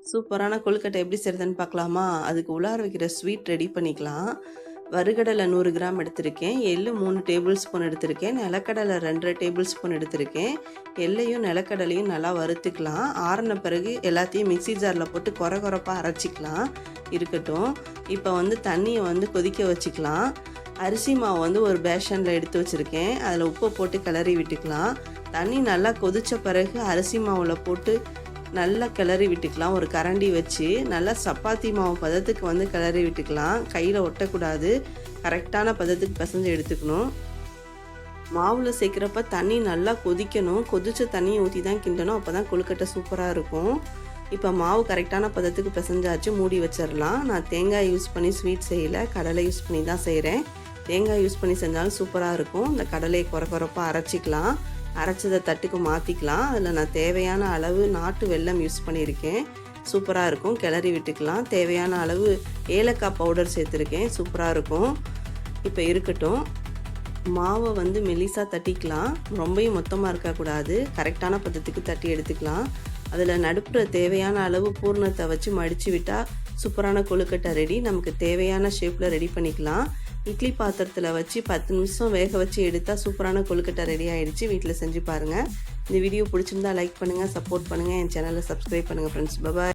சூப்பரான கொழுக்கட்டை எப்படி செய்கிறதுன்னு பார்க்கலாமா? அதுக்கு உள்ளார வைக்கிற ஸ்வீட் ரெடி பண்ணிக்கலாம். வறுகடலை 100 கிராம் எடுத்திருக்கேன். எள்ளு 3 டேபிள் ஸ்பூன் எடுத்திருக்கேன். நிலக்கடலை 2 டேபிள் ஸ்பூன் எடுத்திருக்கேன். எள்ளையும் நிலக்கடலையும் நல்லா வறுத்துக்கலாம். ஆறின பிறகு எல்லாத்தையும் மிக்ஸி ஜாரில் போட்டு கொரப்பாக அரைச்சிக்கலாம். இருக்கட்டும். இப்போ தண்ணியை கொதிக்க வச்சுக்கலாம். அரிசி மாவு ஒரு பேஷனில் எடுத்து வச்சுருக்கேன். அதில் உப்பை போட்டு கிளறி விட்டுக்கலாம். தண்ணி நல்லா கொதித்த பிறகு அரிசி மாவில் போட்டு நல்லா கிளறி விட்டுக்கலாம். ஒரு கரண்டி வச்சு நல்லா சப்பாத்தி மாவு பதத்துக்கு கிளறி விட்டுக்கலாம். கையில் ஒட்டக்கூடாது. கரெக்டான பதத்துக்கு பிசைஞ்சு எடுத்துக்கணும். மாவில் சேர்க்குறப்ப தண்ணி நல்லா கொதிக்கணும். கொதித்த தண்ணியை ஊற்றி தான் கிண்டணும். அப்போ தான் கொழுக்கட்டை சூப்பராக இருக்கும். இப்போ மாவு கரெக்டான பதத்துக்கு பிசைஞ்சாச்சு. மூடி வச்சிடலாம். நான் தேங்காய் யூஸ் பண்ணி ஸ்வீட் செய்யலை, கடலை யூஸ் பண்ணி தான் செய்கிறேன். தேங்காய் யூஸ் பண்ணி செஞ்சாலும் சூப்பராக இருக்கும். இந்த கடலையை கொரப்பாக அரைச்சிக்கலாம். அரைச்சதை தட்டுக்கு மாற்றிக்கலாம். அதில் நான் தேவையான அளவு நாட்டு வெல்லம் யூஸ் பண்ணியிருக்கேன். சூப்பராக இருக்கும். கிளறி விட்டுக்கலாம். தேவையான அளவு ஏலக்காய் பவுடர் சேர்த்துருக்கேன். சூப்பராக இருக்கும். இப்போ இருக்கட்டும். மாவை மெலிசாக தட்டிக்கலாம். ரொம்பவும் மொத்தமாக இருக்கக்கூடாது. கரெக்டான பதத்துக்கு தட்டி எடுத்துக்கலாம். அதில் நடுப்புற தேவையான அளவு பூர்ணத்தை வச்சு மடித்து விட்டால் சூப்பரான கொழுக்கட்டை ரெடி. நமக்கு தேவையான ஷேப்பில் ரெடி பண்ணிக்கலாம். இட்லி பாத்திரத்தில் வச்சு 10 நிமிஷம் வேக வச்சு எடுத்தால் சூப்பரான கொழுக்கட்டை ரெடி ஆகிடுச்சு. வீட்டில் செஞ்சு பாருங்கள். இந்த வீடியோ பிடிச்சிருந்தா லைக் பண்ணுங்கள், சப்போர்ட் பண்ணுங்கள், என் சேனலை சப்ஸ்கிரைப் பண்ணுங்கள் ஃப்ரெண்ட்ஸ். பாய்.